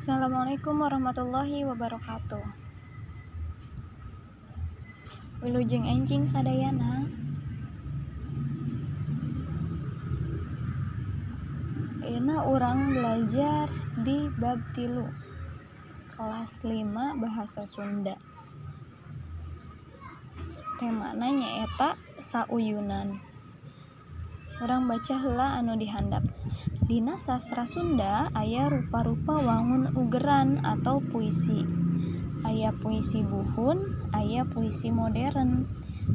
Assalamualaikum warahmatullahi wabarakatuh. Wilujeng enjing sadayana. Ayeuna urang belajar di bab 3 kelas 5 bahasa Sunda. Temana nyaeta sauyunan. Urang baca heula anu dihandap. Dina sastra Sunda aya rupa-rupa wangun ugeran atau puisi. Aya puisi buhun, aya puisi modern.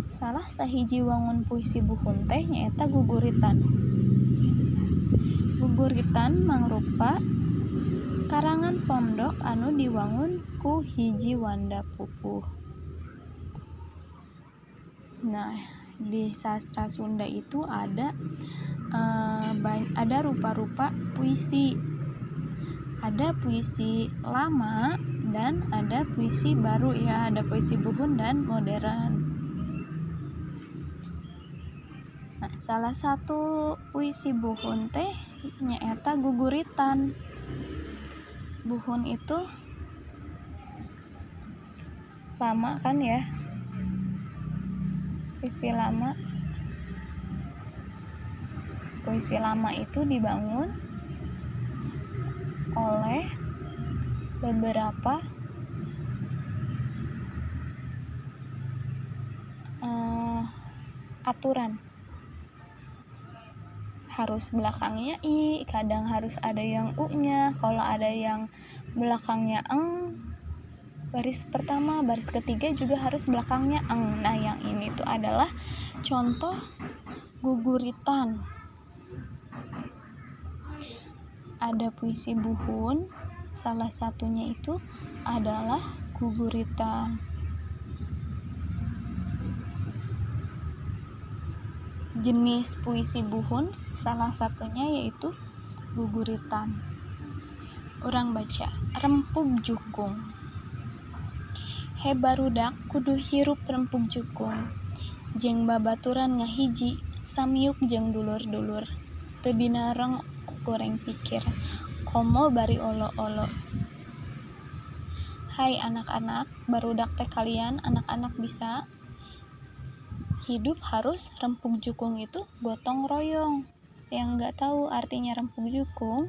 Salah sahiji wangun puisi buhun teh nyaeta guguritan. Guguritan mangrupa karangan pondok anu diwangun ku hiji wanda pupuh. Nah, di sastra Sunda itu ada rupa-rupa puisi. Ada puisi lama dan ada puisi baru ya, ada puisi buhun dan modern. Nah, salah satu puisi buhun teh nyaeta guguritan. Buhun itu lama kan ya? Puisi lama itu dibangun oleh beberapa aturan. Harus belakangnya i, kadang harus ada yang u-nya. Kalau ada yang belakangnya eng, baris pertama, baris ketiga juga harus belakangnya eng. Nah, yang ini tuh adalah contoh guguritan. Ada puisi buhun, salah satunya itu adalah guguritan. Jenis puisi buhun salah satunya yaitu guguritan. Urang baca, rempug jukung. He barudak kudu hirup rempug jukung. Jeung babaturan ngahiji, samyuk jeung dulur-dulur. Teu binareng goreng pikir, komo bari olo-olo. Hai anak-anak, barudak teh kalian anak-anak bisa hidup harus rempug jukung itu gotong royong. Yang nggak tahu artinya rempug jukung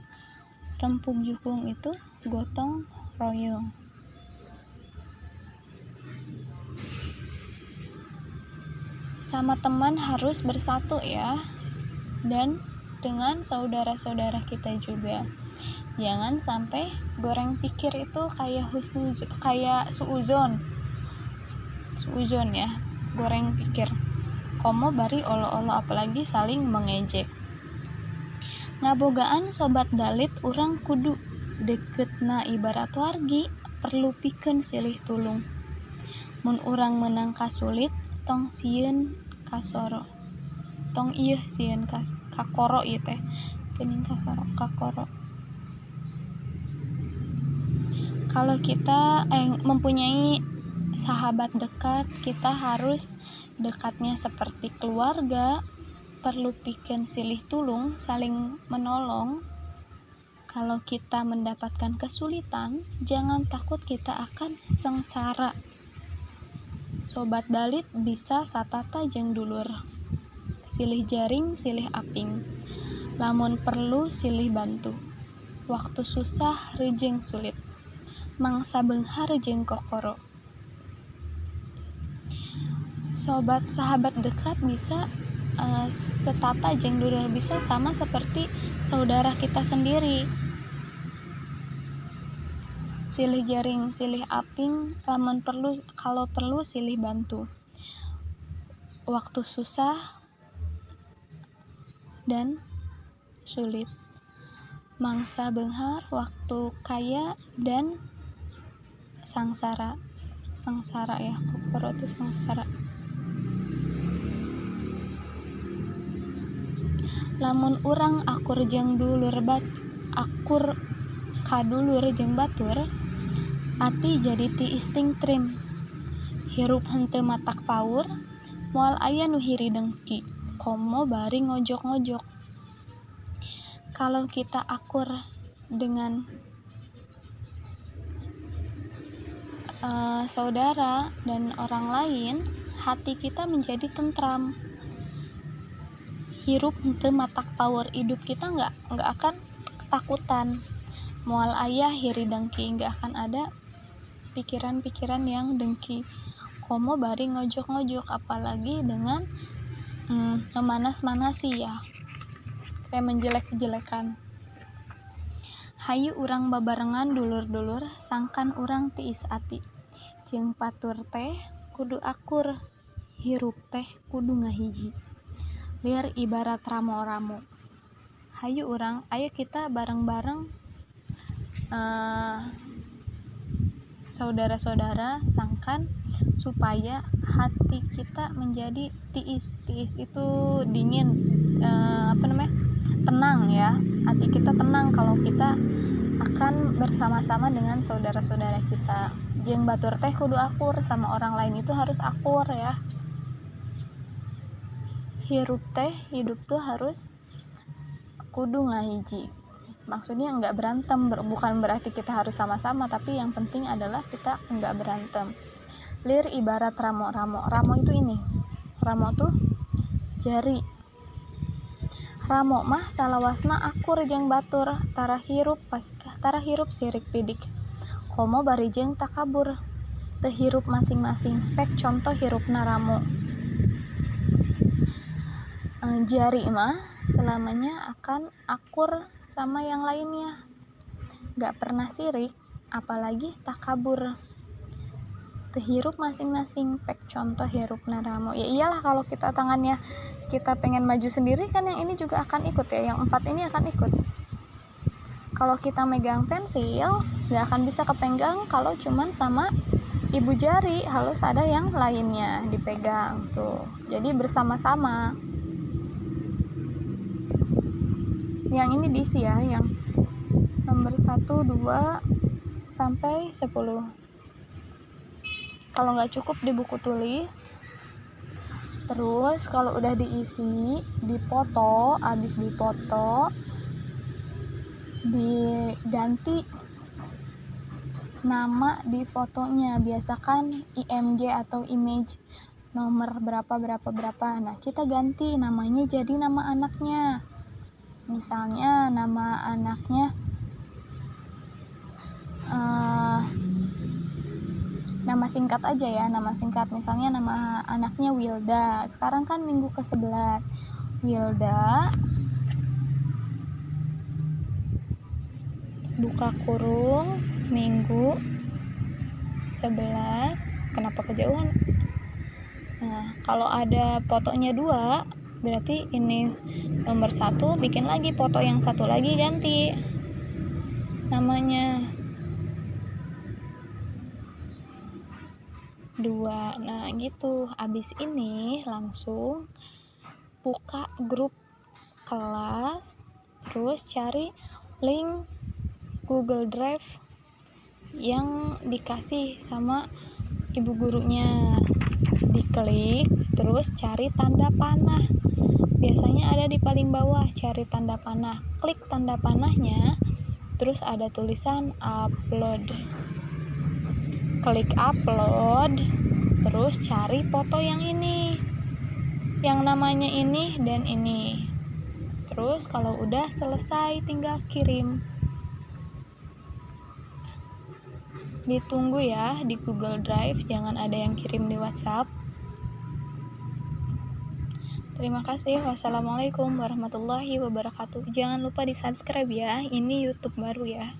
itu gotong royong. Sama teman harus bersatu ya, dan dengan saudara-saudara kita juga. Jangan sampai goreng pikir itu kayak suuzon ya, goreng pikir. Komo bari olo-olo, apalagi saling mengejek. Ngabogaan sobat dalit urang kudu deketna ibarat wargi, perlu pikeun silih tulung. Mun urang meunang kasulit, tong sieun kasoro. Tong ieu sieun kakoro ieu teh. Geuning kasoro, kakoro. Kalau kita mempunyai sahabat dekat, kita harus dekatnya seperti keluarga, perlu pikeun silih tulung, saling menolong. Kalau kita mendapatkan kesulitan, jangan takut kita akan sengsara. Sobat dalit bisa satata jeung dulur. Silih jaring, silih aping. Lamun perlu silih bantu. Waktu susah reujeng sulit. Mangsa beunghar jeung kokoro. Sahabat dekat bisa setata jeung dulur, bisa sama seperti saudara kita sendiri. Silih jaring, silih aping, kalau perlu silih bantu. Waktu susah dan sulit. Mangsa beunghar, waktu kaya dan sangsara. Sengsara ya, kokoro itu sengsara. Lamun urang akur kadulur jeung batur, ati jadi tiis tingtrim. Hirup henteu matak paur, moal aya nu hiri dengki, komo bari ngojok-ngojok. Kalau kita akur dengan saudara dan orang lain, hati kita menjadi tentram. Hirup teu matak power hidup kita nggak akan ketakutan. Moal ayah hiri dengki, nggak akan ada pikiran-pikiran yang dengki. Komo bari ngojok-ngojok, apalagi dengan memanas-manasi ya, kayak menjelek-jelekan. Hayu urang babarengan dulur-dulur, sangkan urang tiis ati. Jeung patur teh kudu akur, hirup teh kudu ngahiji. Liar ibarat ramo-ramo. Hayu urang, ayo kita bareng-bareng saudara-saudara sangkan supaya hati kita menjadi tiis. Tiis itu dingin, tenang ya. Hati kita tenang kalau kita akan bersama-sama dengan saudara-saudara kita. Jeung batur teh kudu akur, sama orang lain itu harus akur ya. Hirup teh, hidup tuh harus kudu ngahiji. Maksudnya nggak berantem, bukan berarti kita harus sama-sama, tapi yang penting adalah kita nggak berantem. Lir ibarat ramo-ramo. Ramo itu ini, ramo tuh jari. Ramo mah salawasna akur jeung batur, tara hirup sirik pidik. Komo bari jeung takabur, teu hirup masing-masing. Pek contoh hirupna ramo. Jari mah selamanya akan akur sama yang lainnya, gak pernah sirik, apalagi takabur. Terhirup masing-masing, pek contoh hirupna ramo. Ya iyalah, kalau kita tangannya kita pengen maju sendiri kan yang ini juga akan ikut ya, yang 4 ini akan ikut. Kalau kita megang pensil gak akan bisa kepegang kalau cuman sama ibu jari, harus ada yang lainnya dipegang tuh, jadi bersama-sama. Yang ini diisi ya, yang nomor 1, 2 sampai 10. Kalau nggak cukup di buku tulis. Terus kalau udah diisi, dipoto, habis dipoto diganti nama di fotonya, biasakan IMG atau image nomor berapa. Nah, kita ganti namanya jadi nama anaknya. Misalnya nama anaknya nama singkat aja ya, nama singkat. Misalnya nama anaknya Wilda. Sekarang kan minggu ke-11. Wilda buka kurung minggu 11. Kenapa kejauhan? Nah, kalau ada fotonya 2, berarti ini nomor 1, bikin lagi foto yang satu lagi, ganti namanya 2. Nah gitu. Abis ini langsung buka grup kelas, terus cari link Google Drive yang dikasih sama ibu gurunya, diklik, terus cari tanda panah. Biasanya ada di paling bawah, cari tanda panah, klik tanda panahnya, terus ada tulisan upload. Klik upload, terus cari foto yang ini, yang namanya ini dan ini. Terus kalau udah selesai tinggal kirim. Ditunggu ya di Google Drive, jangan ada yang kirim di WhatsApp. Terima kasih. Wassalamualaikum warahmatullahi wabarakatuh. Jangan lupa di subscribe ya, ini YouTube baru ya.